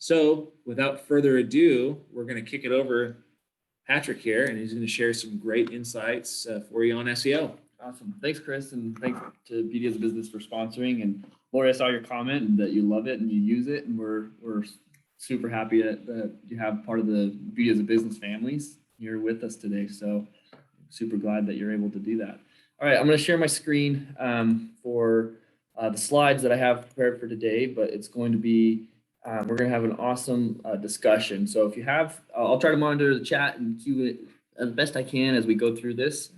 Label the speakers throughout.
Speaker 1: So without further ado, we're going to kick it over Patrick here, and he's going to share some great insights for you on SEO.
Speaker 2: Awesome. Thanks, Chris. And thanks to Beauty as a Business for sponsoring. And Lori, I saw your comment and that you love it and you use it. And we're super happy that you have part of the Beauty as a Business families here with us today. So super glad that you're able to do that. All right, I'm going to share my screen for the slides that I have prepared for today, but it's going to be, we're going to have an awesome discussion. So if you have, I'll try to monitor the chat and queue it as best I can as we go through this.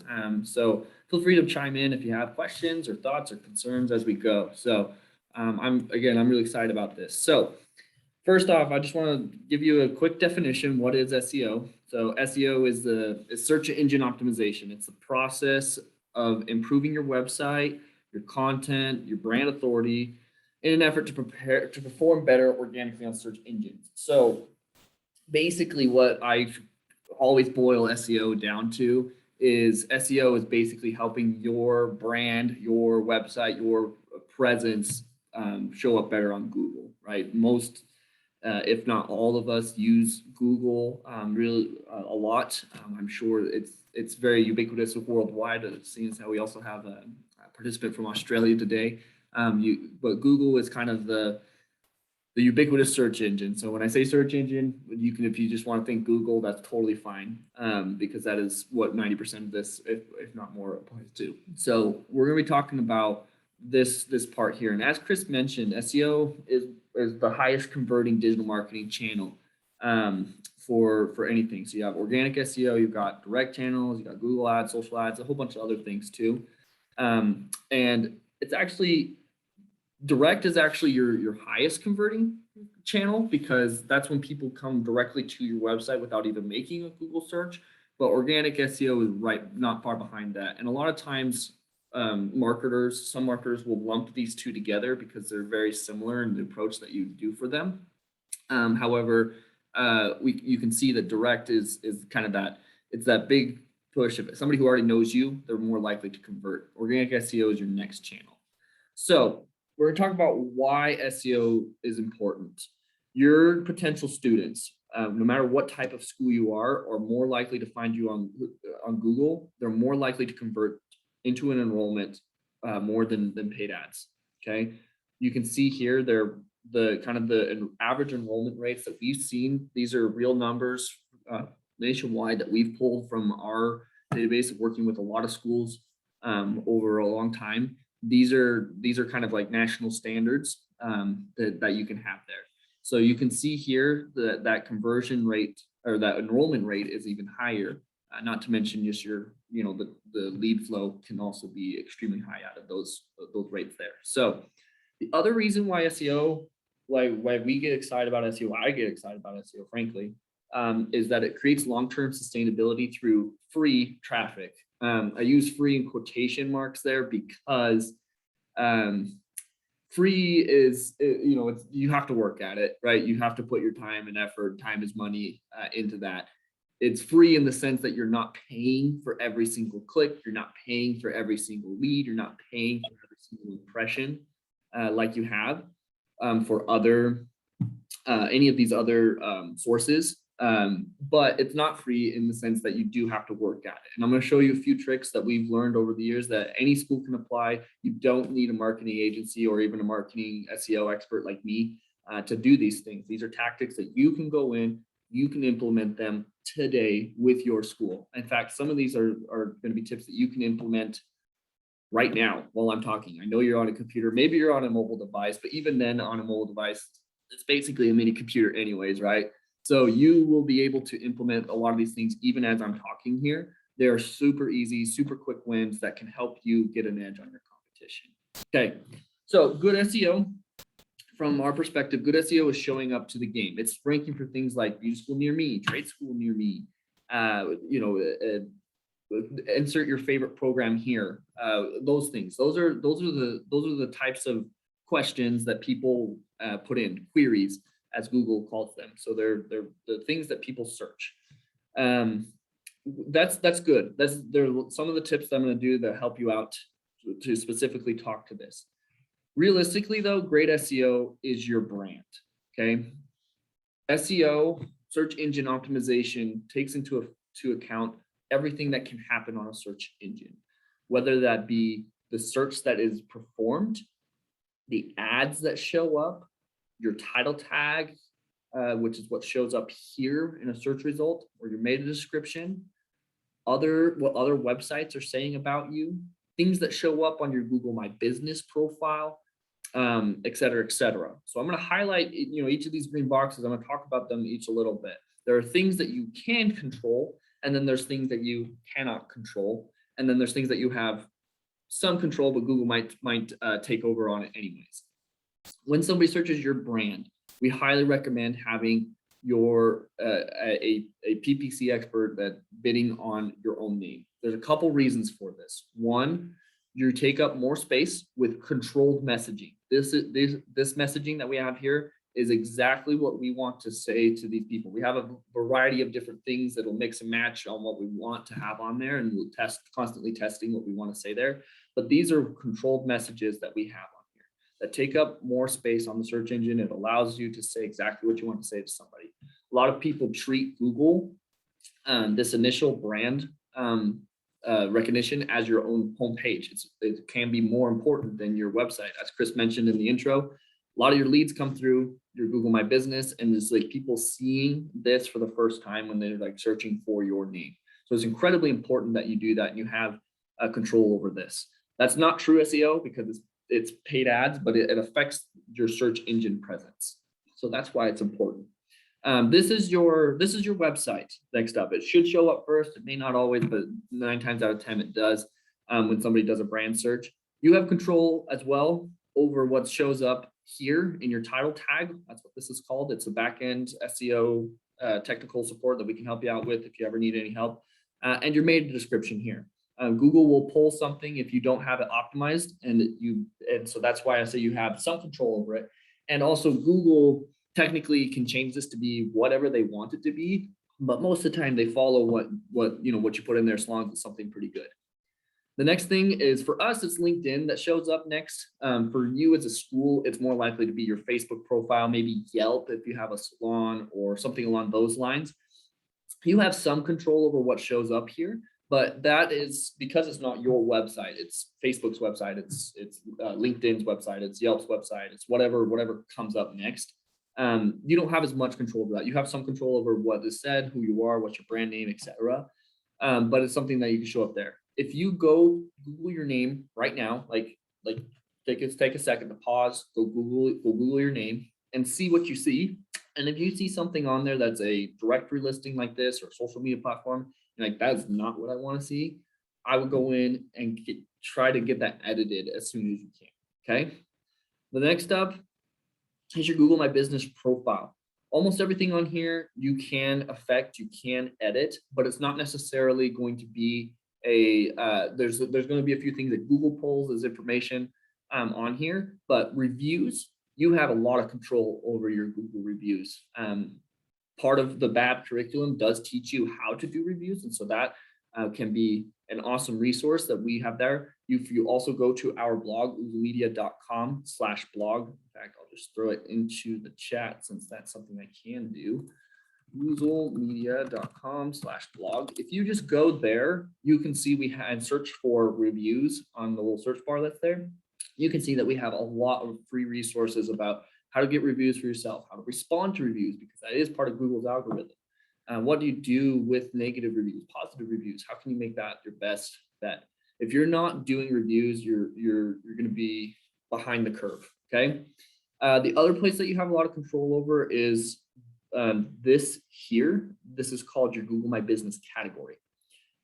Speaker 2: So feel free to chime in if you have questions or thoughts or concerns as we go. So I'm really excited about this. So first off, I just want to give you a quick definition. What is SEO? So SEO is search engine optimization. It's the process of improving your website, your content, your brand authority in an effort to perform better organically on search engines. So basically what I always boil SEO down to is SEO is basically helping your brand, your website, your presence show up better on Google, right? Most if not all of us use Google really a lot. I'm sure it's very ubiquitous worldwide. It seems how we also have a participant from Australia today. But Google is kind of the ubiquitous search engine. So when I say search engine, you can, if you just want to think Google, that's totally fine, because that is what 90% of this, if not more, applies to. So we're going to be talking about this part here. And as Chris mentioned, SEO is the highest converting digital marketing channel for anything. So you have organic SEO, you've got direct channels, you've got Google ads, social ads, a whole bunch of other things too. And it's actually, direct is actually your highest converting channel, because that's when people come directly to your website without even making a Google search. But organic SEO is not far behind that. And a lot of times some marketers will lump these two together because they're very similar in the approach that you do for them. However, you can see that direct is kind of that big push of it. Somebody who already knows you, they're more likely to convert. Organic SEO is your next channel. So we're going to talk about why SEO is important. Your potential students, no matter what type of school you are more likely to find you on Google. They're more likely to convert into an enrollment more than paid ads. Okay, you can see here the average enrollment rates that we've seen. These are real numbers nationwide that we've pulled from our database of working with a lot of schools over a long time. These are kind of like national standards that you can have there. So you can see here that conversion rate or that enrollment rate is even higher. Not to mention just the lead flow can also be extremely high out of those rates there. So the other reason why SEO, why we get excited about SEO, I get excited about SEO, frankly, is that it creates long-term sustainability through free traffic. I use free in quotation marks there because free is, you have to work at it, right? You have to put your time and effort, time is money into that. It's free in the sense that you're not paying for every single click. You're not paying for every single lead. You're not paying for every single impression like you have for any of these other sources. But it's not free in the sense that you do have to work at it. And I'm going to show you a few tricks that we've learned over the years that any school can apply. You don't need a marketing agency or even a marketing SEO expert like me to do these things. These are tactics that you can go in, you can implement them today with your school. In fact, some of these are going to be tips that you can implement right now while I'm talking. I know you're on a computer, maybe you're on a mobile device, but even then on a mobile device, it's basically a mini computer anyways, right? So you will be able to implement a lot of these things even as I'm talking here. They're super easy, super quick wins that can help you get an edge on your competition. Okay, so good SEO, from our perspective, good SEO is showing up to the game. It's ranking for things like beauty school near me, trade school near me, insert your favorite program here. Those things. Those are the types of questions that people put in, queries, as Google calls them. So they're the things that people search. That's good. There are some of the tips that I'm going to do that help you out to specifically talk to this. Realistically, though, great SEO is your brand. Okay, SEO, search engine optimization, takes into account everything that can happen on a search engine, whether that be the search that is performed, the ads that show up, your title tag, which is what shows up here in a search result, or your meta description, what other websites are saying about you, things that show up on your Google My Business profile, et cetera, et cetera. So I'm going to highlight, each of these green boxes. I'm going to talk about them each a little bit. There are things that you can control, and then there's things that you cannot control, and then there's things that you have some control, but Google might take over on it anyways. When somebody searches your brand, we highly recommend having your a PPC expert that bidding on your own name. There's a couple reasons for this. One, you take up more space with controlled messaging. This messaging that we have here is exactly what we want to say to these people. We have a variety of different things that will mix and match on what we want to have on there, and we'll constantly testing what we want to say there. But these are controlled messages that we have on here that take up more space on the search engine. It allows you to say exactly what you want to say to somebody. A lot of people treat Google, this initial brand recognition, as your own homepage. It can be more important than your website. As Chris mentioned in the intro, a lot of your leads come through your Google My Business, and it's like people seeing this for the first time when they're like searching for your name. So it's incredibly important that you do that and you have control over this. That's not true SEO because it's paid ads, but it affects your search engine presence. So that's why it's important. This is your website. Next up, it should show up first. It may not always, but 9 times out of 10 it does. When somebody does a brand search, you have control as well over what shows up here in your title tag. That's what this is called. It's a back-end SEO technical support that we can help you out with if you ever need any help. And your meta description here. Google will pull something if you don't have it optimized, and so that's why I say you have some control over it. And also Google technically can change this to be whatever they want it to be, but most of the time they follow what you put in there, as long as it's something pretty good. The next thing is, for us, it's LinkedIn that shows up next. For you as a school, it's more likely to be your Facebook profile, maybe Yelp if you have a salon or something along those lines. You have some control over what shows up here, but that is because it's not your website. It's Facebook's website. It's LinkedIn's website. It's Yelp's website. It's whatever comes up next. You don't have as much control over that. You have some control over what is said, who you are, what's your brand name, etc. But it's something that you can show up there. If you go Google your name right now, like take a second to pause, go Google your name and see what you see. And if you see something on there that's a directory listing like this or a social media platform, and like that's not what I want to see, I would go in and try to get that edited as soon as you can. Okay. The next up is your Google My Business profile. Almost everything on here you can affect, you can edit, but it's not necessarily going to be there's going to be a few things that Google pulls as information on here, but reviews, you have a lot of control over your Google reviews. Part of the BAB curriculum does teach you how to do reviews, and so that can be an awesome resource that we have there. If you also go to our blog, oozlemedia.com/blog. In fact, I'll just throw it into the chat since that's something I can do. oozlemedia.com/blog. If you just go there, you can see we had search for reviews on the little search bar that's there. You can see that we have a lot of free resources about how to get reviews for yourself, how to respond to reviews, because that is part of Google's algorithm. What do you do with negative reviews, positive reviews? How can you make that your best bet? If you're not doing reviews, you're going to be behind the curve. Okay. The other place that you have a lot of control over is this here. This is called your Google My Business category.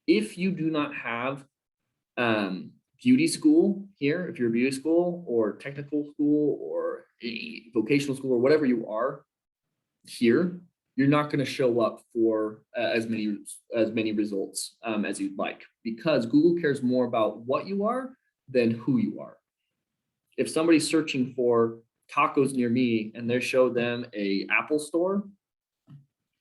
Speaker 2: If you do not have beauty school here, if you're a beauty school or technical school or a vocational school or whatever you are here, you're not going to show up for as many results as you'd like, because Google cares more about what you are than who you are. If somebody's searching for tacos near me and they show them a Apple store,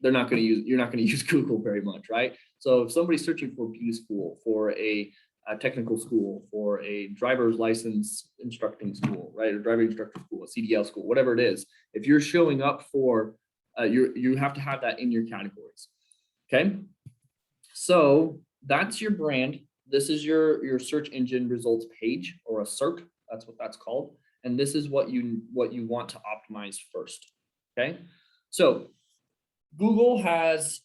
Speaker 2: you're not going to use Google very much, right? So if somebody's searching for beauty school, for a technical school, for a driver's license instructing school, right, or driving instructor school, a CDL school, whatever it is, if you're showing up for You have to have that in your categories. Okay. So that's your brand. This is your search engine results page, or a SERP. That's what that's called. And this is what you want to optimize first. Okay. So Google has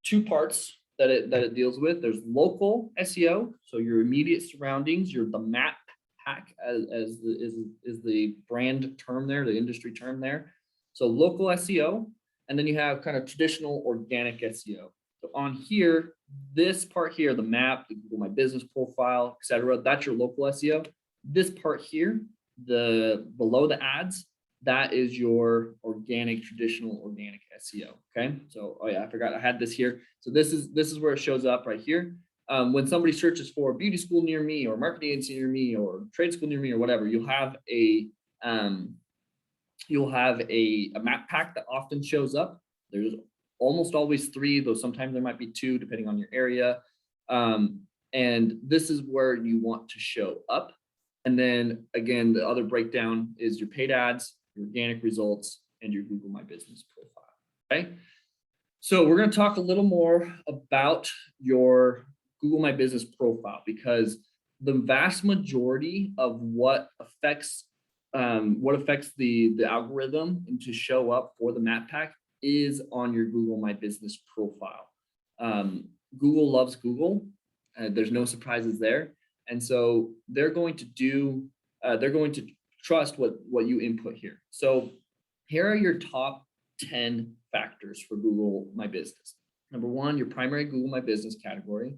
Speaker 2: two parts that it deals with. There's local SEO, so your immediate surroundings, the map pack as the brand term there, the industry term there. So local SEO, and then you have kind of traditional organic SEO. So on here, this part here, the map, the Google My Business profile, etc., that's your local SEO. This part here, the below the ads, that is your traditional organic SEO. Okay. So, oh yeah, I forgot I had this here. So this is where it shows up right here. When somebody searches for beauty school near me, or marketing agency near me, or trade school near me, or whatever, you'll have a map pack that often shows up. There's almost always 3, though sometimes there might be 2 depending on your area. And this is where you want to show up. And then again, the other breakdown is your paid ads, your organic results, and your Google My Business profile. Okay. So we're going to talk a little more about your Google My Business profile, because the vast majority of what affects the algorithm and to show up for the map pack is on your Google My Business profile. Google loves Google. There's no surprises there. And so they're going to trust what you input here. So here are your top 10 factors for Google My Business. Number 1, your primary Google My Business category.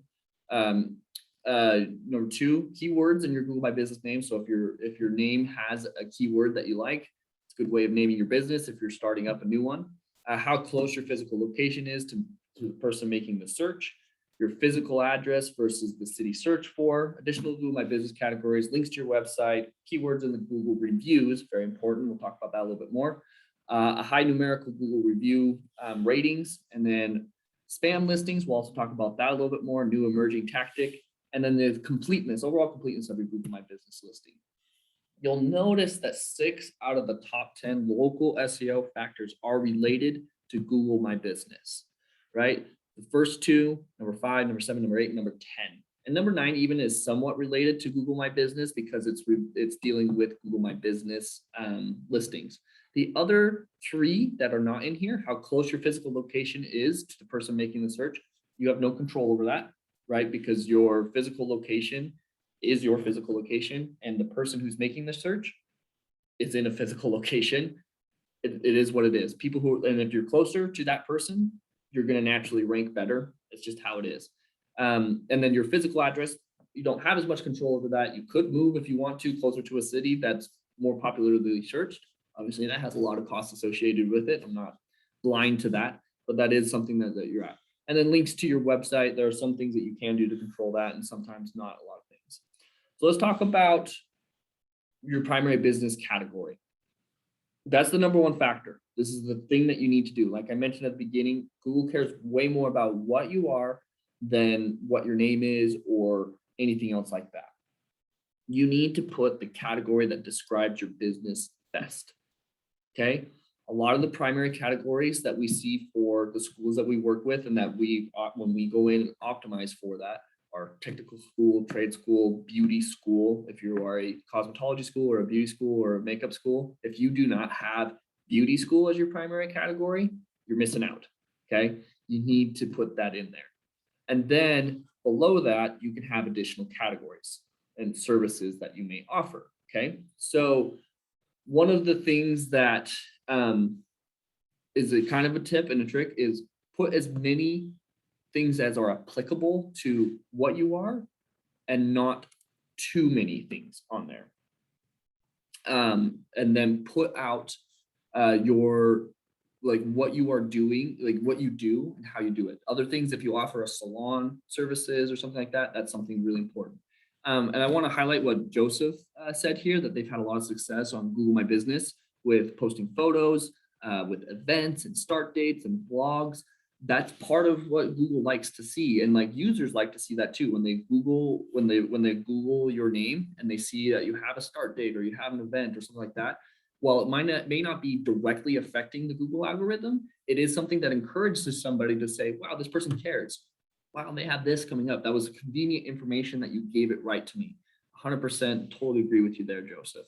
Speaker 2: Number 2, keywords in your Google My Business name. So if your name has a keyword that you like, it's a good way of naming your business if you're starting up a new one. How close your physical location is to the person making the search. Your physical address versus the city search for, additional Google My Business categories, links to your website, keywords in the Google reviews, very important. We'll talk about that a little bit more. A high numerical Google review ratings, and then spam listings. We'll also talk about that a little bit more, new emerging tactic. And then the overall completeness of your Google My Business listing. You'll notice that 6 out of the top 10 local SEO factors are related to Google My Business, right? The first 2, number 5, number 7, number 8, number 10. And number 9 even is somewhat related to Google My Business because it's dealing with Google My Business listings. The other 3 that are not in here, how close your physical location is to the person making the search, you have no control over that, right? Because your physical location is your physical location, and the person who's making the search is in a physical location. It is what it is. And if you're closer to that person, you're going to naturally rank better. It's just how it is. And then your physical address, you don't have as much control over that. You could move if you want to closer to a city that's more popularly searched. Obviously, that has a lot of costs associated with it. I'm not blind to that, but that is something that you're at. And then links to your website. There are some things that you can do to control that, and sometimes not a lot of things. So let's talk about your primary business category. That's the number 1 factor. This is the thing that you need to do. Like I mentioned at the beginning, Google cares way more about what you are than what your name is or anything else like that. You need to put the category that describes your business best. Okay. A lot of the primary categories that we see for the schools that we work with and that when we go in and optimize for that, are technical school, trade school, beauty school. If you are a cosmetology school or a beauty school or a makeup school, if you do not have beauty school as your primary category, you're missing out. Okay. You need to put that in there. And then below that, you can have additional categories and services that you may offer. Okay. So one of the things that is a kind of a tip and a trick is put as many things as are applicable to what you are and not too many things on there. And then put out what you are doing, like what you do and how you do it. Other things, if you offer a salon services or something like that, that's something really important. And I want to highlight what Joseph said here, that they've had a lot of success on Google My Business with posting photos, with events and start dates and blogs. That's part of what Google likes to see, and like users like to see that too. When they Google your name and they see that you have a start date or you have an event or something like that, while it may not be directly affecting the Google algorithm, it is something that encourages somebody to say, wow, this person cares. Wow, they have this coming up. That was convenient information that you gave it right to me. 100% totally agree with you there, Joseph.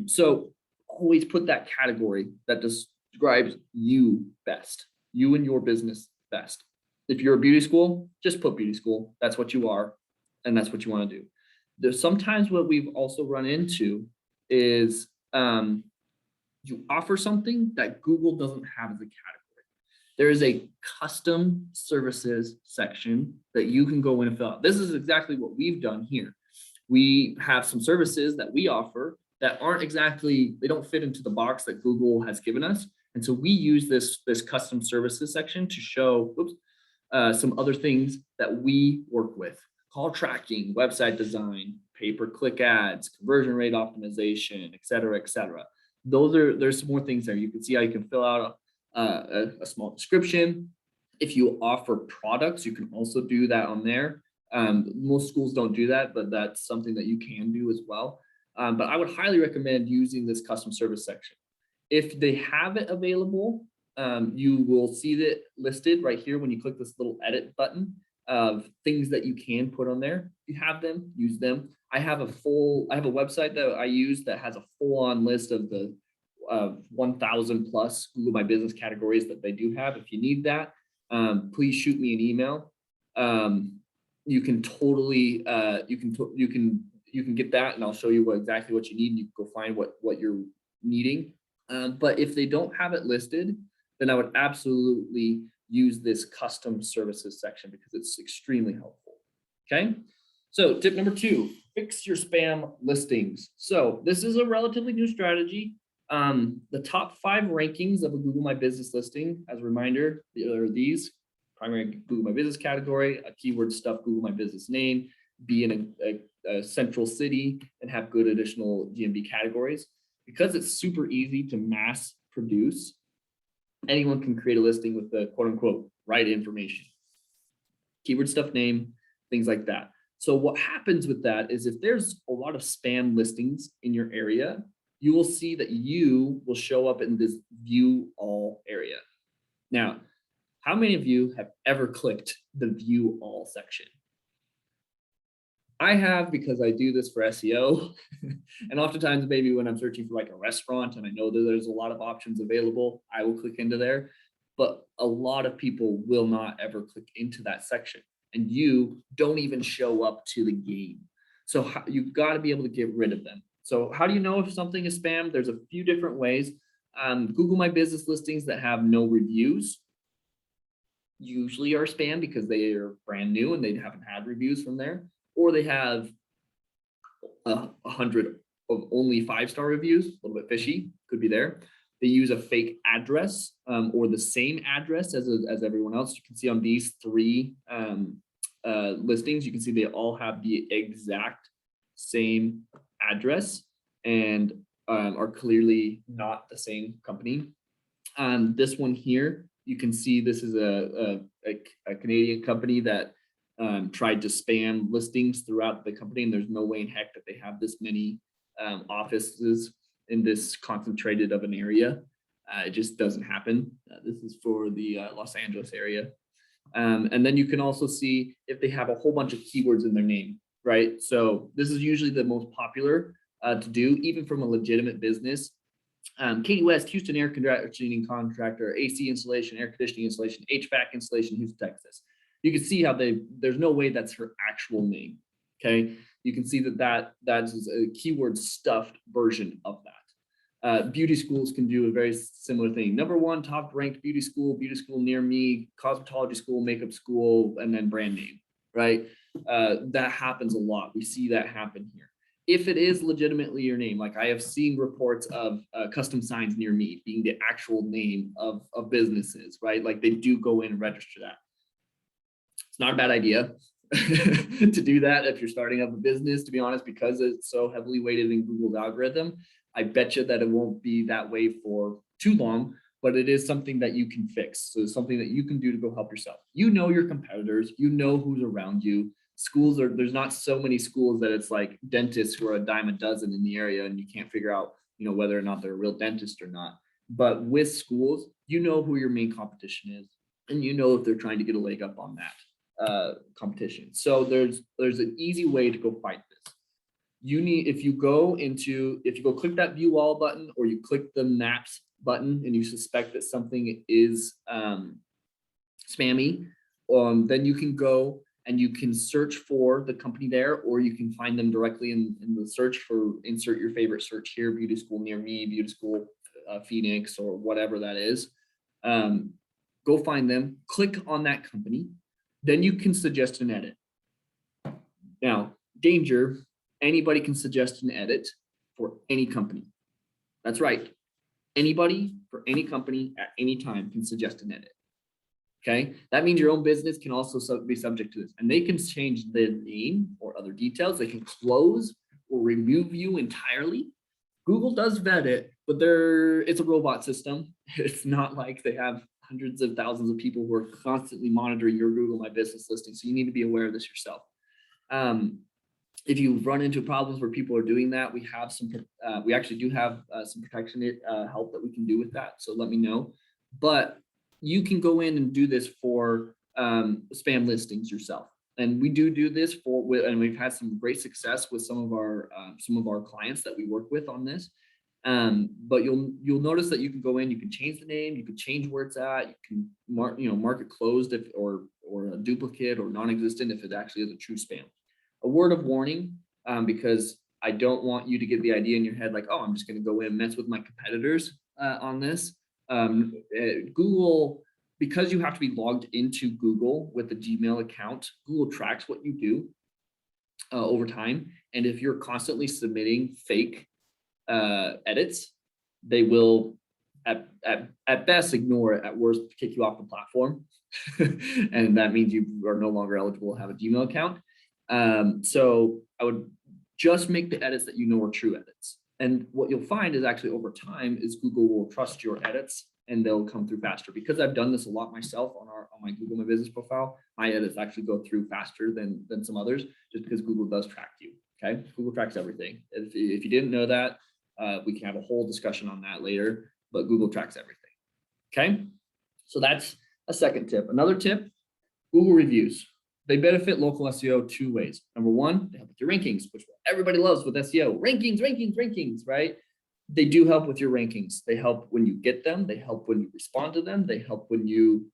Speaker 2: So always put that category that describes you best, you and your business best. If you're a beauty school, just put beauty school. That's what you are, and that's what you want to do. There's sometimes what we've also run into is you offer something that Google doesn't have as a category. There is a custom services section that you can go in and fill out. This is exactly what we've done here. We have some services that we offer that aren't exactly, they don't fit into the box that Google has given us. And so we use this custom services section to show some other things that we work with. Call tracking, website design, pay-per-click ads, conversion rate optimization, et cetera, et cetera. There's some more things there. You can see how you can fill out a small description. If you offer products, you can also do that on there. Most schools don't do that, but that's something that you can do as well. But I would highly recommend using this custom service section. If they have it available, you will see it listed right here when you click this little edit button of things that you can put on there. If you have them, use them. I have a website that I use that has a full-on list of the 1,000 plus Google My Business categories that they do have. If you need that, please shoot me an email. You can totally you can get that, and I'll show you exactly what you need. And you can go find what you're needing. But if they don't have it listed, then I would absolutely use this custom services section because it's extremely helpful. Okay. So tip number 2, fix your spam listings. So this is a relatively new strategy. The top 5 rankings of a Google My Business listing, as a reminder, are these: primary Google My Business category, a keyword stuff Google My Business name, be in a central city, and have good additional GMB categories. Because it's super easy to mass produce, anyone can create a listing with the quote unquote right information, keyword stuff name, things like that. So what happens with that is if there's a lot of spam listings in your area, you will see that you will show up in this view all area. Now, how many of you have ever clicked the view all section? I have, because I do this for SEO. And oftentimes maybe when I'm searching for like a restaurant and I know that there's a lot of options available, I will click into there. But a lot of people will not ever click into that section, and you don't even show up to the game. So you've got to be able to get rid of them. So how do you know if something is spam? There's a few different ways. Google My Business listings that have no reviews usually are spam because they are brand new and they haven't had reviews from there. Or they have 100 of only 5-star reviews, a little bit fishy, could be there. They use a fake address or the same address as everyone else. You can see on these 3 listings, you can see they all have the exact same address and are clearly not the same company. This one here, you can see this is a Canadian company that tried to spam listings throughout the company, and there's no way in heck that they have this many offices in this concentrated of an area. It just doesn't happen. This is for the Los Angeles area. And then you can also see if they have a whole bunch of keywords in their name, right? So this is usually the most popular to do, even from a legitimate business. Katie West, Houston air conditioning contractor, AC installation, air conditioning installation, HVAC installation, Houston, Texas. You can see how there's no way that's her actual name. Okay. You can see that is a keyword stuffed version of that. Beauty schools can do a very similar thing. Number 1, top ranked beauty school near me, cosmetology school, makeup school, and then brand name, right? That happens a lot. We see that happen here. If it is legitimately your name, like I have seen reports of custom signs near me being the actual name of businesses, right? Like they do go in and register that. It's not a bad idea to do that if you're starting up a business, to be honest, because it's so heavily weighted in Google's algorithm. I bet you that it won't be that way for too long, but it is something that you can fix. So it's something that you can do to go help yourself. You know your competitors, you know who's around you. Schools there's not so many schools that it's like dentists who are a dime a dozen in the area and you can't figure out, whether or not they're a real dentist or not. But with schools, you know who your main competition is, and you know if they're trying to get a leg up on that competition. So there's an easy way to go fight this. If you go click that view all button, or you click the maps button and you suspect that something is spammy, then you can go and you can search for the company there, or you can find them directly in the search for, insert your favorite search here, beauty school near me, beauty school Phoenix, or whatever that is. Go find them, click on that company, then you can suggest an edit. Now, danger, anybody can suggest an edit for any company. That's right. Anybody for any company at any time can suggest an edit. Okay, that means your own business can also be subject to this, and they can change the name or other details. They can close or remove you entirely. Google does vet it, but it's a robot system. It's not like they have hundreds of thousands of people who are constantly monitoring your Google My Business listing. So you need to be aware of this yourself. If you run into problems where people are doing that, we actually do have some protection help that we can do with that. So let me know. But you can go in and do this for spam listings yourself. And we do this and we've had some great success with some of our clients that we work with on this. But you'll notice that you can go in, you can change the name, you can change where it's at, you can mark it closed or a duplicate or non-existent if it actually is a true spam. A word of warning, because I don't want you to get the idea in your head like, oh, I'm just going to go in and mess with my competitors on this. Google, because you have to be logged into Google with a Gmail account, Google tracks what you do over time. And if you're constantly submitting fake edits, they will at best ignore it, at worst kick you off the platform. And that means you are no longer eligible to have a Gmail account. So I would just make the edits that you know are true edits. And what you'll find is actually over time is Google will trust your edits and they'll come through faster. Because I've done this a lot myself on my Google My Business profile, my edits actually go through faster than some others, just because Google does track you. Okay, Google tracks everything. If you didn't know that, we can have a whole discussion on that later, but Google tracks everything. Okay, so that's a second tip. Another tip, Google reviews. They benefit local SEO two ways. Number one, they help with your rankings, which everybody loves with SEO. Rankings, right? They do help with your rankings. They help when you get them. They help when you respond to them. They help when you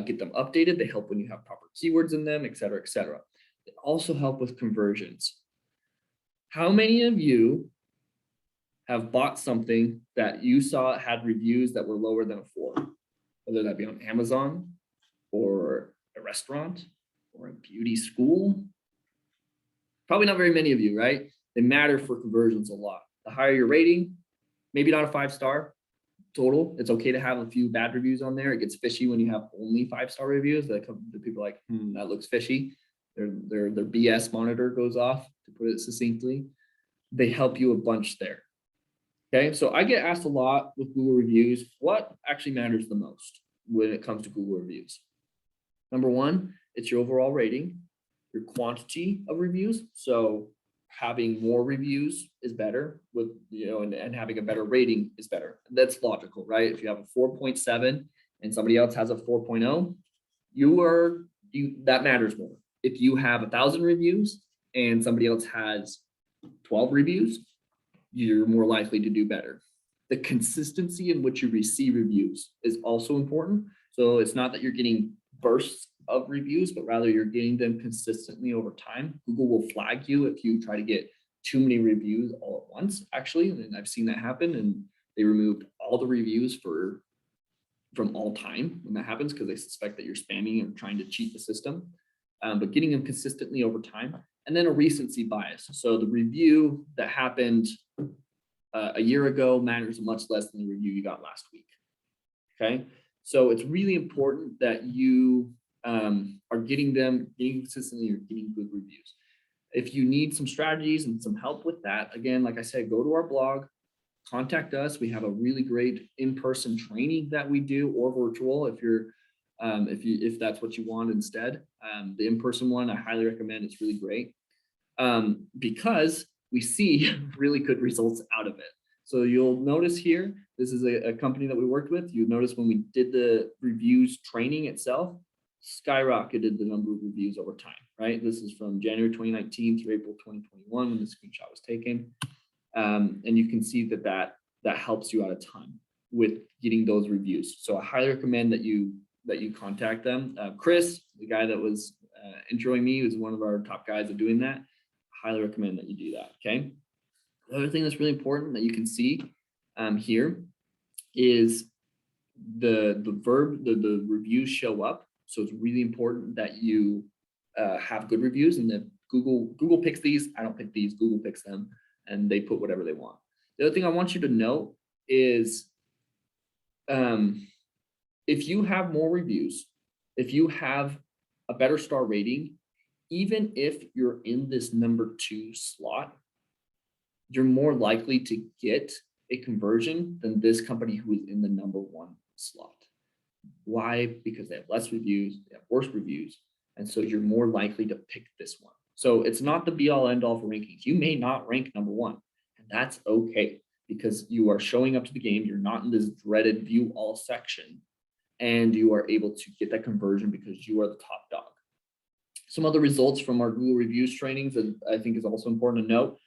Speaker 2: get them updated. They help when you have proper keywords in them, et cetera, et cetera. They also help with conversions. How many of you have bought something that you saw had reviews that were lower than a 4, whether that be on Amazon or a restaurant or a beauty school? Probably not very many of you, right? They matter for conversions a lot. The higher your rating, maybe not a 5-star total. It's okay to have a few bad reviews on there. It gets fishy when you have only 5-star reviews. The people are like, that looks fishy. Their BS monitor goes off, to put it succinctly. They help you a bunch there. Okay, so I get asked a lot with Google reviews, what actually matters the most when it comes to Google reviews? Number one, it's your overall rating, your quantity of reviews. So having more reviews is better with, and having a better rating is better. That's logical, right? If you have a 4.7 and somebody else has a 4.0, that matters more. If you have 1,000 reviews and somebody else has 12 reviews, you're more likely to do better. The consistency in which you receive reviews is also important. So it's not that you're getting bursts of reviews, but rather you're getting them consistently over time. Google will flag you if you try to get too many reviews all at once, actually. And I've seen that happen, and they removed all the reviews from all time when that happens, because they suspect that you're spamming and trying to cheat the system. But getting them consistently over time. And then a recency bias. So the review that happened a year ago matters much less than the review you got last week. Okay, so it's really important that you are getting consistently, you're getting good reviews. If you need some strategies and some help with that, again, like I said, go to our blog, contact us. We have a really great in-person training that we do, or virtual if that's what you want instead. The in-person one, I highly recommend. It's really great because we see really good results out of it. So you'll notice here This is a company that we worked with. You notice when we did the reviews training itself, skyrocketed the number of reviews over time, right? This is from January 2019 through April 2021 when the screenshot was taken. And you can see that helps you out a ton with getting those reviews. So I highly recommend that you contact them. Chris, the guy that was introing me, was one of our top guys at doing that. I highly recommend that you do that, okay? The other thing that's really important that you can see here is the reviews show up. So it's really important that you have good reviews, and that Google picks these. I don't pick these, Google picks them, and they put whatever they want. The other thing I want you to know is if you have more reviews, if you have a better star rating, even if you're in this number 2 slot, you're more likely to get a conversion than this company who is in the number 1 slot. Why? Because they have less reviews, they have worse reviews, and so you're more likely to pick this one. So it's not the be all end all for rankings. You may not rank number 1, and that's okay, because you are showing up to the game. You're not in this dreaded view all section, and you are able to get that conversion because you are the top dog. Some other results from our Google reviews trainings that I think is also important to note.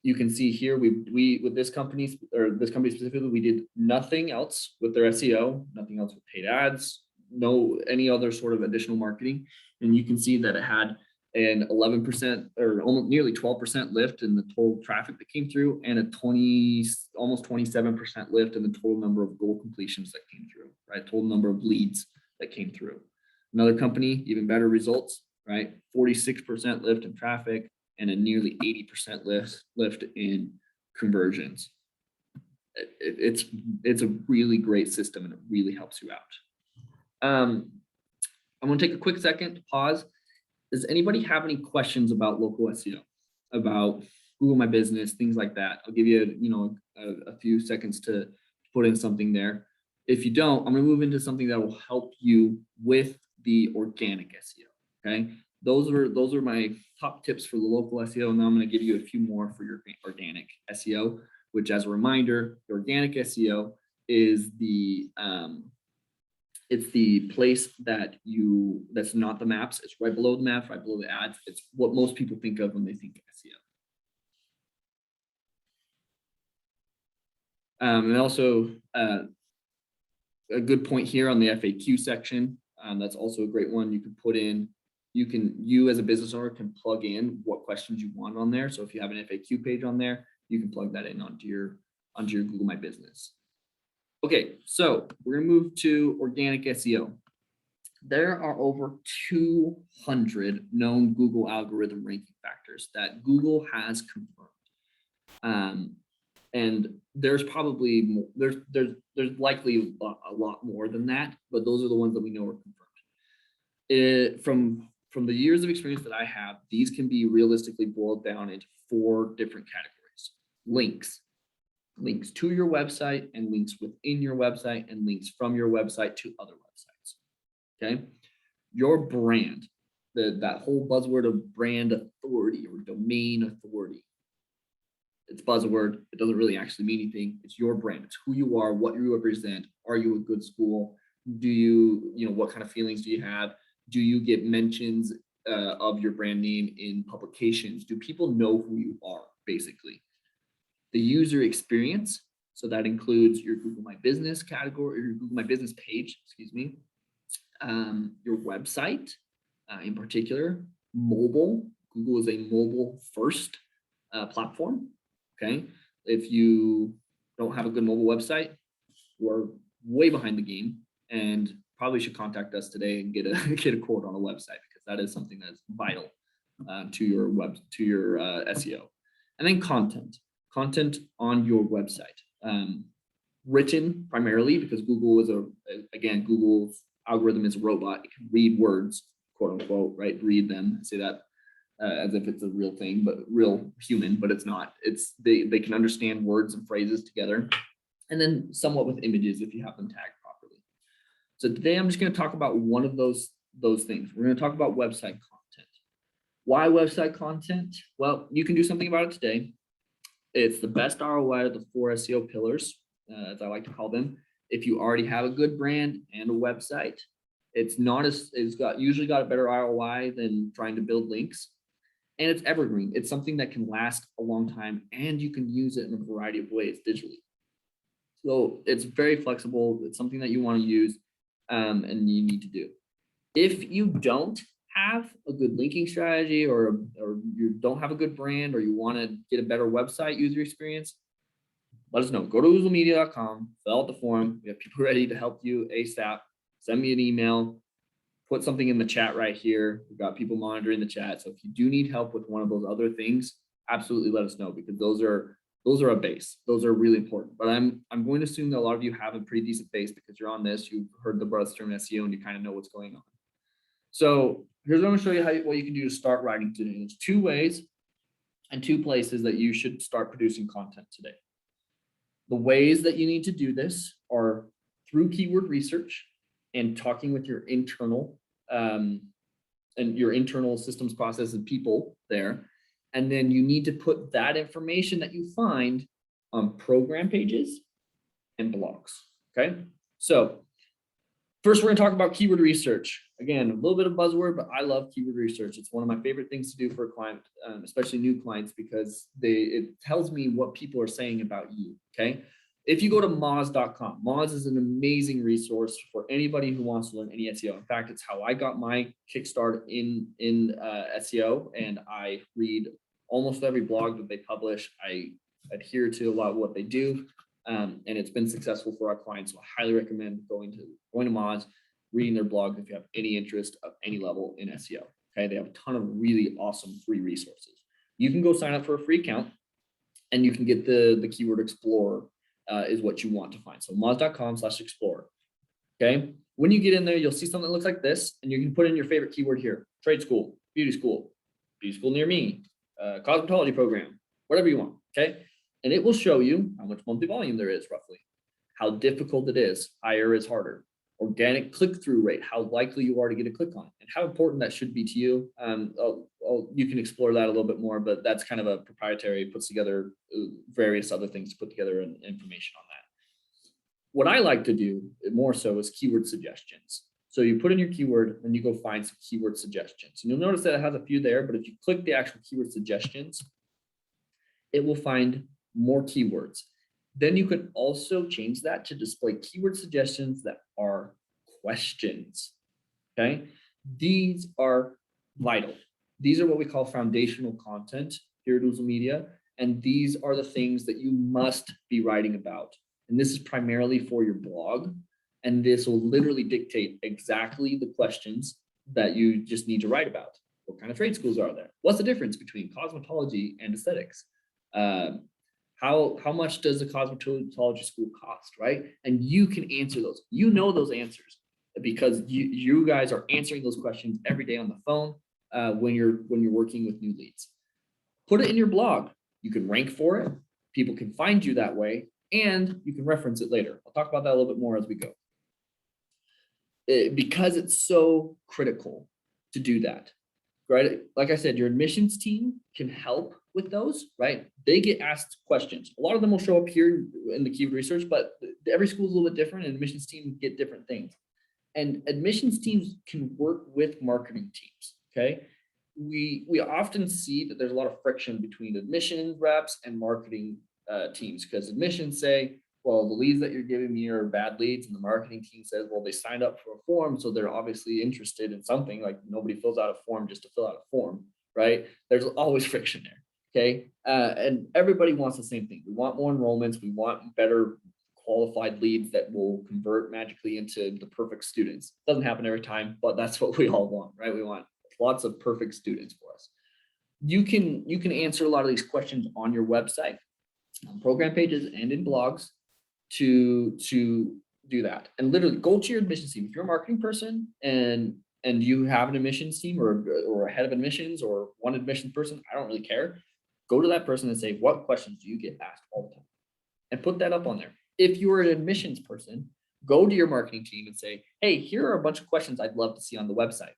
Speaker 2: You can see here, we with this company specifically, we did nothing else with their SEO, nothing else with paid ads, no any other sort of additional marketing. And you can see that it had an 11% or almost nearly 12% lift in the total traffic that came through, and almost 27% lift in the total number of goal completions that came through, right? Total number of leads that came through. Another company, even better results, right? 46% lift in traffic and a nearly 80% lift in conversions. It's a really great system, and it really helps you out. I'm gonna take a quick second to pause. Does anybody have any questions about local SEO, about Google My Business, things like that? I'll give you a few seconds to put in something there. If you don't, I'm gonna move into something that will help you with the organic SEO. Okay, those are my top tips for the local SEO, and now I'm going to give you a few more for your organic SEO. Which, as a reminder, the organic SEO is it's the place that's not the maps. It's right below the maps, right below the ads. It's what most people think of when they think SEO. And also a good point here on the FAQ section. That's also a great one. You can put in, you as a business owner can plug in what questions you want on there. So if you have an FAQ page on there, you can plug that in onto your Google My Business. Okay, so we're gonna move to organic SEO. There are over 200 known Google algorithm ranking factors that Google has confirmed. And there's probably more, there's likely a lot more than that, but those are the ones that we know are confirmed. From the years of experience that I have, these can be realistically boiled down into 4 different categories: links to your website, and links within your website, and links from your website to other websites. Okay, your brand, that whole buzzword of brand authority or domain authority. It's buzzword. It doesn't really actually mean anything. It's your brand. It's who you are, what you represent. Are you a good school? Do you, what kind of feelings do you have? Do you get mentions of your brand name in publications? Do people know who you are, basically? The user experience. So that includes your Google My Business category, or your Google My Business page, excuse me. Your website, in particular, mobile. Google is a mobile first platform. Okay, if you don't have a good mobile website, we're way behind the game, and probably should contact us today and get a quote on a website, because that is something that's vital to your SEO. And then content on your website, written primarily, because Google is Google's algorithm is a robot. It can read words, quote unquote, right? Read them. I say that as if it's a real thing, but real human, but it's not. They can understand words and phrases together, and then somewhat with images if you have them tagged properly. So today I'm just going to talk about one of those things. We're going to talk about website content. Why website content? Well, you can do something about it today. It's the best ROI of the 4 SEO pillars. as I like to call them. If you already have a good brand and a website, it's usually got a better ROI than trying to build links. And it's evergreen. It's something that can last a long time, and you can use it in a variety of ways digitally. So it's very flexible. It's something that you want to use, and you need to do. If you don't have a good linking strategy, or you don't have a good brand, or you want to get a better website user experience, let us know. Go to oozlemedia.com, fill out the form. We have people ready to help you ASAP. Send me an email. Put something in the chat right here. We've got people monitoring the chat. So if you do need help with one of those other things, absolutely let us know, because those are a base. Those are really important. But I'm going to assume that a lot of you have a pretty decent base because you're on this. You've heard the Broadstream SEO and you kind of know what's going on. So here's what I'm going to show you what you can do to start writing today. There's 2 ways and 2 places that you should start producing content today. The ways that you need to do this are through keyword research and talking with your internal systems, process, and people there. And then you need to put that information that you find on program pages and blogs. Okay. So first, we're going to talk about keyword research. Again, a little bit of buzzword, but I love keyword research. It's one of my favorite things to do for a client, especially new clients, because it tells me what people are saying about you. Okay. If you go to Moz.com, Moz is an amazing resource for anybody who wants to learn any SEO. In fact, it's how I got my kickstart in SEO, and I read almost every blog that they publish. I adhere to a lot of what they do, and it's been successful for our clients. So I highly recommend going to Moz, reading their blog if you have any interest of any level in SEO. Okay, they have a ton of really awesome free resources. You can go sign up for a free account, and you can get the Keyword Explorer. Is what you want to find. So moz.com/explorer. Okay. When you get in there, you'll see something that looks like this, and you can put in your favorite keyword here: trade school, beauty school near me, cosmetology program, whatever you want. Okay. And it will show you how much monthly volume there is roughly, how difficult it is, higher is harder, organic click-through rate, how likely you are to get a click on it, and how important that should be to you. You can explore that a little bit more, but that's kind of a proprietary, puts together various other things to put together information on that. What I like to do more so is keyword suggestions. So you put in your keyword and you go find some keyword suggestions. And you'll notice that it has a few there, but if you click the actual keyword suggestions, it will find more keywords. Then you can also change that to display keyword suggestions that are questions. Okay, these are vital. These are what we call foundational content here at Oozle Media, and these are the things that you must be writing about. And this is primarily for your blog, and this will literally dictate exactly the questions that you just need to write about. What kind of trade schools are there? What's the difference between cosmetology and aesthetics? How much does a cosmetology school cost, right? And you can answer those. You know those answers because you guys are answering those questions every day on the phone when you're working with new leads. Put it in your blog. You can rank for it. People can find you that way, and you can reference it later. I'll talk about that a little bit more as we go. Because it's so critical to do that, right? Like I said, your admissions team can help with those, right? They get asked questions. A lot of them will show up here in the keyword research, but every school is a little bit different, and admissions teams get different things. And admissions teams can work with marketing teams, okay? We often see that there's a lot of friction between admissions reps and marketing teams, because admissions say, well, the leads that you're giving me are bad leads, and the marketing team says, well, they signed up for a form, so they're obviously interested in something. Like, nobody fills out a form just to fill out a form, right? There's always friction there. Okay. And everybody wants the same thing. We want more enrollments. We want better qualified leads that will convert magically into the perfect students. Doesn't happen every time, but that's what we all want, right? We want lots of perfect students for us. You can answer a lot of these questions on your website, on program pages, and in blogs to do that. And literally go to your admissions team. If you're a marketing person and you have an admissions team or a head of admissions or one admissions person, I don't really care. Go to that person and say, what questions do you get asked all the time? And put that up on there. If you're an admissions person, go to your marketing team and say, hey, here are a bunch of questions I'd love to see on the website.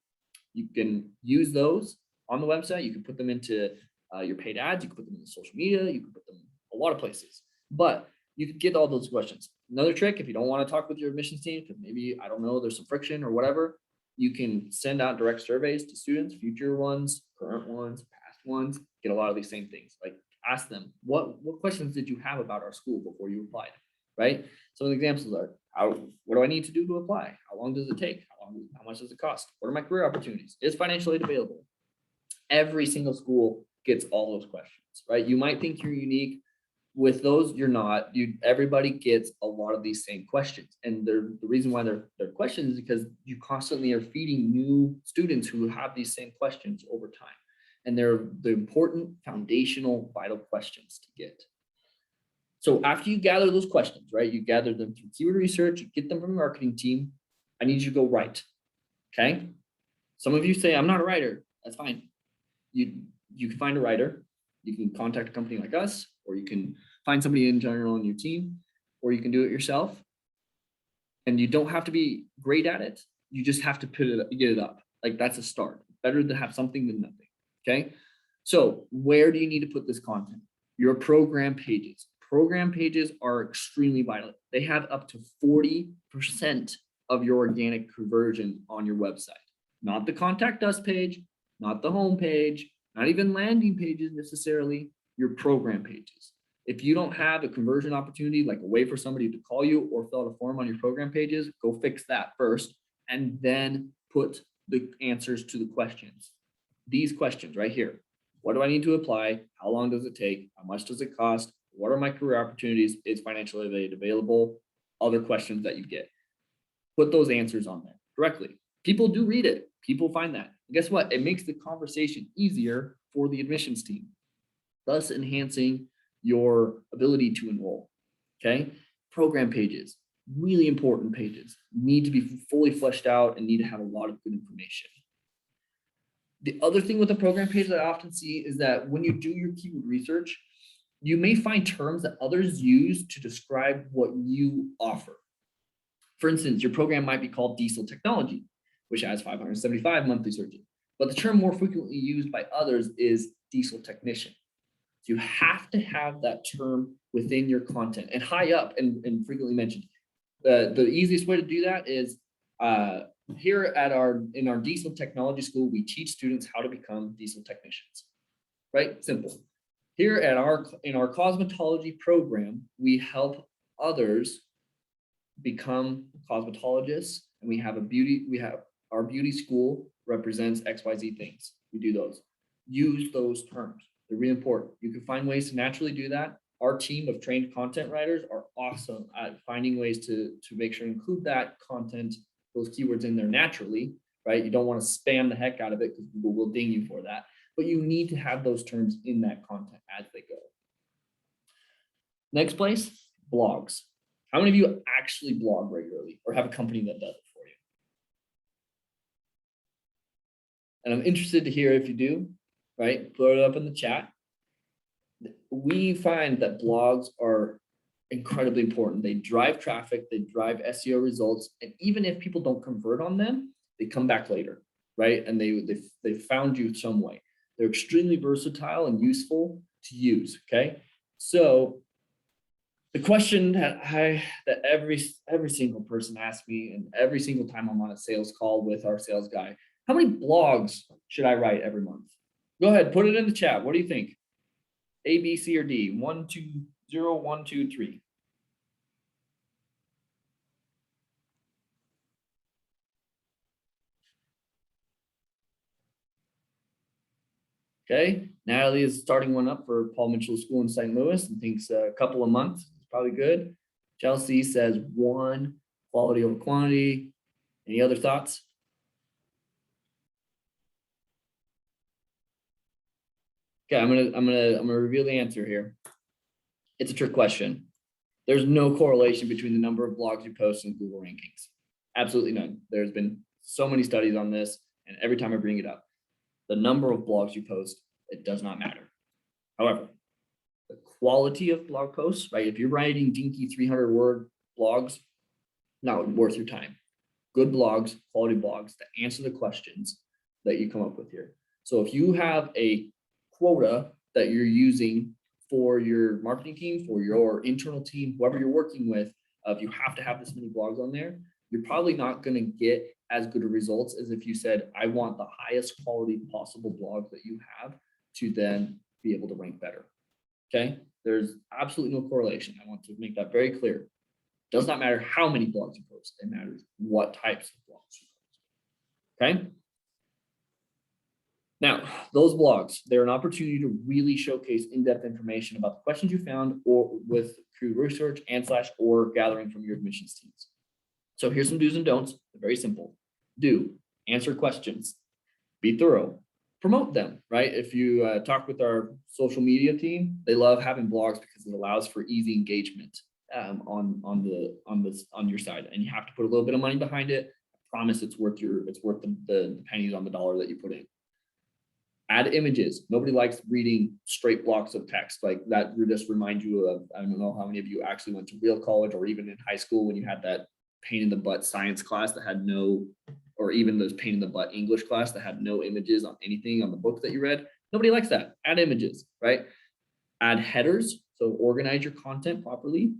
Speaker 2: You can use those on the website. You can put them into your paid ads. You can put them in social media. You can put them in a lot of places. But you could get all those questions. Another trick, if you don't want to talk with your admissions team, because maybe, I don't know, there's some friction or whatever, you can send out direct surveys to students, future ones, current ones, past ones, get a lot of these same things. Like ask them, what questions did you have about our school before you applied, right? Some examples are, what do I need to do to apply? How long does it take? How much does it cost? What are my career opportunities? Is financial aid available? Every single school gets all those questions, right? You might think you're unique. With those, you're not. Everybody gets a lot of these same questions. And the reason why they're questions is because you constantly are feeding new students who have these same questions over time. And they're the important foundational vital questions to get. So after you gather those questions, right? You gather them through keyword research, you get them from a marketing team. I need you to go write. Okay. Some of you say, I'm not a writer. That's fine. You can find a writer. You can contact a company like us, or you can find somebody in general on your team, or you can do it yourself. And you don't have to be great at it. You just have to get it up. Like that's a start. Better to have something than nothing. Okay. So where do you need to put this content? Your program pages. Program pages are extremely vital. They have up to 40% of your organic conversion on your website. Not the contact us page, not the home page, not even landing pages necessarily, your program pages. If you don't have a conversion opportunity, like a way for somebody to call you or fill out a form on your program pages, go fix that first, and then put the answers to the questions. These questions right here. What do I need to apply? How long does it take? How much does it cost? What are my career opportunities? Is financial aid available? Other questions that you get. Put those answers on there directly. People do read it. People find that. And guess what? It makes the conversation easier for the admissions team, thus enhancing your ability to enroll. Okay. Program pages, really important pages, need to be fully fleshed out and need to have a lot of good information. The other thing with the program page that I often see is that when you do your keyword research, you may find terms that others use to describe what you offer. For instance, your program might be called Diesel Technology, which has 575 monthly searches. But the term more frequently used by others is diesel technician. So you have to have that term within your content and high up and frequently mentioned. The easiest way to do that is here in our diesel technology school, we teach students how to become diesel technicians, right? Simple. Here in our cosmetology program, we help others become cosmetologists, and we have our beauty school represents XYZ things. We do those. Use those terms. They're really important. You can find ways to naturally do that. Our team of trained content writers are awesome at finding ways to make sure to include that content, those keywords in there naturally, right? You don't want to spam the heck out of it because Google will ding you for that. But you need to have those terms in that content as they go. Next place, blogs. How many of you actually blog regularly or have a company that does it for you? And I'm interested to hear if you do, right? Put it up in the chat. We find that blogs are incredibly important. They drive traffic, they drive SEO results, and even if people don't convert on them, they come back later, right? And they found you some way. They're extremely versatile and useful to use, okay? So the question that every single person asks me, and every single time I'm on a sales call with our sales guy, how many blogs should I write every month? Go ahead, put it in the chat. What do you think? A, B, C, or D? 1, 2, 0, 1, 2, 3. Okay, Natalie is starting one up for Paul Mitchell School in St. Louis and thinks a couple of months is probably good. Chelsea says 1, quality over quantity. Any other thoughts? Okay, I'm gonna reveal the answer here. It's a trick question. There's no correlation between the number of blogs you post and Google rankings. Absolutely none. There's been so many studies on this, and every time I bring it up, the number of blogs you post, it does not matter. However, the quality of blog posts, right? If you're writing dinky 300-word blogs, not worth your time. Good blogs, quality blogs that answer the questions that you come up with here. So if you have a quota that you're using for your marketing team, for your internal team, whoever you're working with, if you have to have this many blogs on there, you're probably not going to get as good of results as if you said, I want the highest quality possible blog that you have to then be able to rank better. Okay. There's absolutely no correlation. I want to make that very clear. Does not matter how many blogs you post. It matters what types of blogs you post. Okay. Now, those blogs, they're an opportunity to really showcase in-depth information about the questions you found or with through research or gathering from your admissions teams. So here's some do's and don'ts. They're very simple. Do, answer questions, be thorough, promote them, right? If you talk with our social media team, they love having blogs because it allows for easy engagement on your side, and you have to put a little bit of money behind it. I promise it's worth the pennies on the dollar that you put in. Add images. Nobody likes reading straight blocks of text like that. Just remind you of, I don't know how many of you actually went to real college or even in high school when you had that pain in the butt science class that had no, or even those pain in the butt English class that had no images on anything on the book that you read. Nobody likes that. Add images, right? Add headers. So organize your content properly.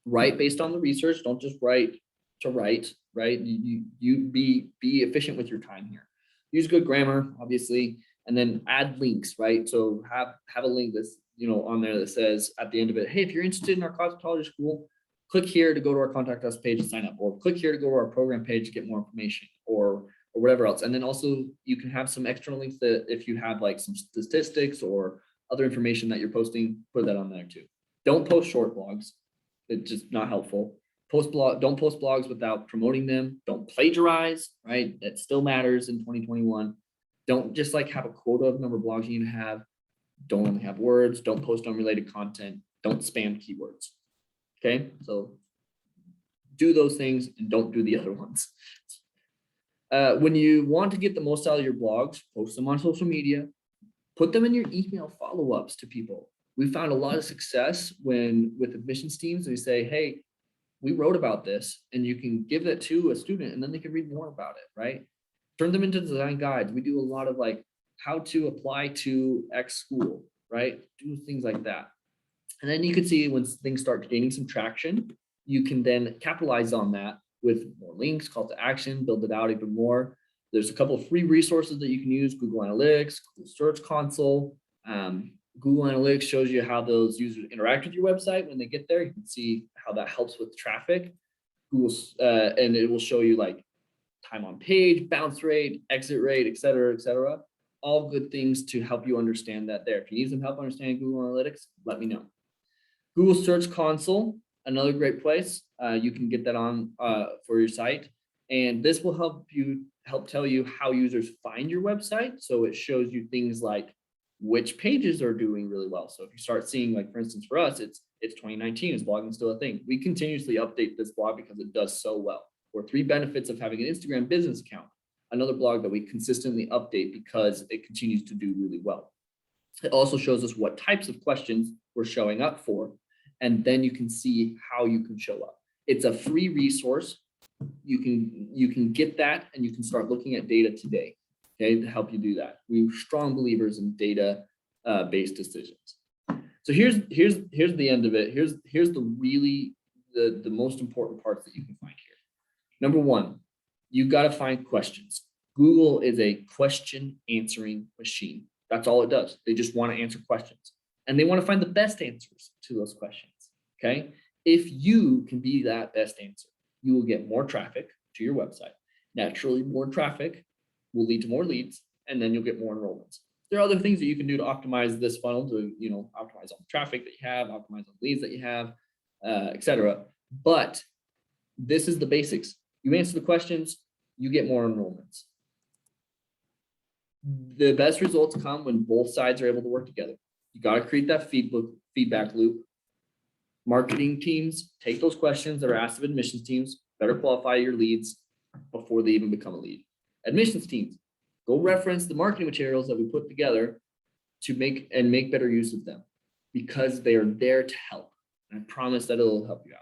Speaker 2: Write based on the research. Don't just write to write, right? You be efficient with your time here. Use good grammar, obviously, and then add links, right? So have a link that's, on there that says at the end of it, hey, if you're interested in our cosmetology school, click here to go to our contact us page and sign up, or click here to go to our program page to get more information, or whatever else. And then also you can have some external links that if you have like some statistics or other information that you're posting, put that on there too. Don't post short blogs. It's just not helpful. Don't post blogs without promoting them. Don't plagiarize, right? That still matters in 2021. Don't just like have a quota of number of blogs you need to have. Don't only have words. Don't post unrelated content. Don't spam keywords. Okay, so do those things and don't do the other ones. When you want to get the most out of your blogs, post them on social media, put them in your email follow-ups to people. We found a lot of success with admissions teams. We say, hey, we wrote about this, and you can give that to a student and then they can read more about it, right? Turn them into design guides. We do a lot of like how to apply to X school, right? Do things like that. And then you can see when things start gaining some traction, you can then capitalize on that with more links, call to action, build it out even more. There's a couple of free resources that you can use: Google Analytics, Google Search Console. Google Analytics shows you how those users interact with your website when they get there. You can see how that helps with traffic. And it will show you like time on page, bounce rate, exit rate, et cetera, all good things to help you understand that there. If you need some help understanding Google Analytics, let me know. Google Search Console, another great place. You can get that on for your site. And this will help tell you how users find your website. So it shows you things like which pages are doing really well. So if you start seeing, like, for instance, for us, it's 2019, is blogging still a thing? We continuously update this blog because it does so well. Or 3 benefits of having an Instagram business account, another blog that we consistently update because it continues to do really well. It also shows us what types of questions we're showing up for, and then you can see how you can show up. It's a free resource. You can get that, and you can start looking at data today, okay, to help you do that. We're strong believers in data based decisions. So here's the end of it. Here's the most important parts that you can find here. Number 1, you got to find questions. Google is a question answering machine. That's all it does. They just want to answer questions, and they want to find the best answers to those questions. Okay. If you can be that best answer, you will get more traffic to your website. Naturally, more traffic will lead to more leads, and then you'll get more enrollments. There are other things that you can do to optimize this funnel, to optimize on the traffic that you have, optimize on leads that you have, etc. But this is the basics. You answer the questions, you get more enrollments. The best results come when both sides are able to work together. You got to create that feedback loop. Marketing teams take those questions that are asked of admissions teams, better qualify your leads before they even become a lead. Admissions teams, go reference the marketing materials that we put together to make better use of them, because they are there to help. And I promise that it'll help you out.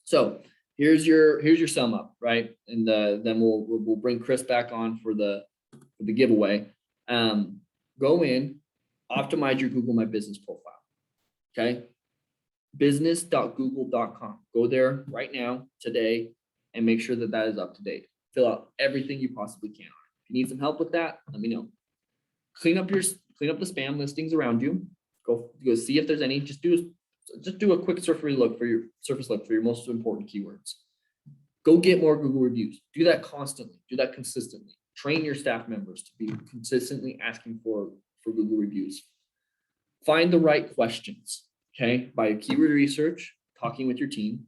Speaker 2: So here's your sum up, right? And then we'll bring Chris back on for the giveaway. Go in, optimize your Google My Business profile. Okay. Business.google.com. Go there right now, today, and make sure that that is up to date. Fill out everything you possibly can. If you need some help with that, let me know. Clean up the spam listings around you. Go see if there's any. Just do a quick surface look for your most important keywords. Go get more Google reviews. Do that constantly. Do that consistently. Train your staff members to be consistently asking for Google reviews. Find the right questions. Okay, by keyword research, talking with your team,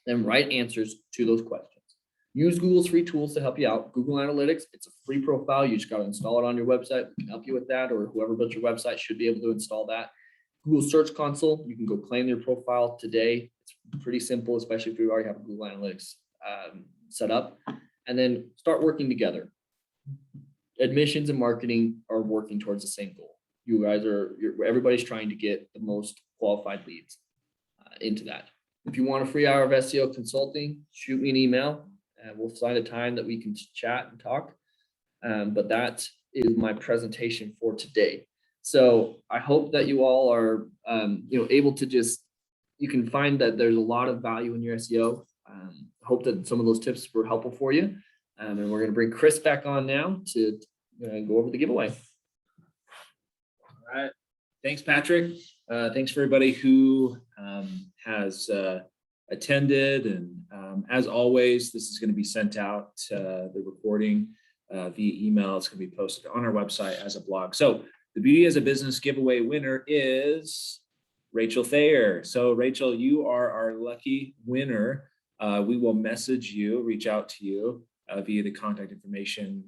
Speaker 2: then write answers to those questions. Use Google's free tools to help you out. Google Analytics, it's a free profile. You just got to install it on your website. We can help you with that, or whoever built your website should be able to install that. Google Search Console, you can go claim your profile today. It's pretty simple, especially if you already have a Google Analytics set up. And then start working together. Admissions and marketing are working towards the same goal. You guys everybody's trying to get the most qualified leads into that. If you want a free hour of SEO consulting, shoot me an email and we'll find a time that we can chat and talk. But that is my presentation for today. So I hope that you all are, able to you can find that there's a lot of value in your SEO. Hope that some of those tips were helpful for you. And we're going to bring Chris back on now to go over the giveaway.
Speaker 1: All right. Thanks, Patrick. Thanks for everybody who has attended. And as always, this is going to be sent out, the recording via email. It's going to be posted on our website as a blog. So the Beauty as a Business giveaway winner is Rachel Thayer. So Rachel, you are our lucky winner. We will message you, reach out to you via the contact information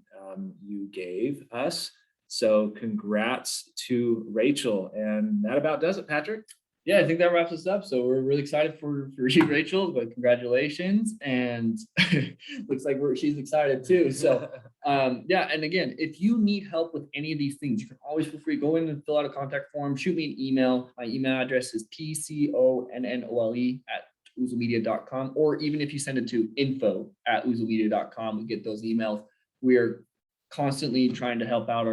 Speaker 1: you gave us. So congrats to Rachel. And that about does it, Patrick.
Speaker 2: Yeah, I think that wraps us up. So we're really excited for you, Rachel, but congratulations. And looks like she's excited too. So yeah, and again, if you need help with any of these things, you can always feel free, go in and fill out a contact form, shoot me an email. My email address is pconnole@oozlemedia.com, or even if you send it to info@oozlemedia.com, we get those emails. We're constantly trying to help out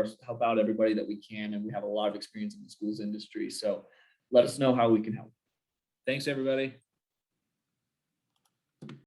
Speaker 2: everybody that we can, and we have a lot of experience in the schools industry. So let us know how we can help.
Speaker 1: Thanks, everybody.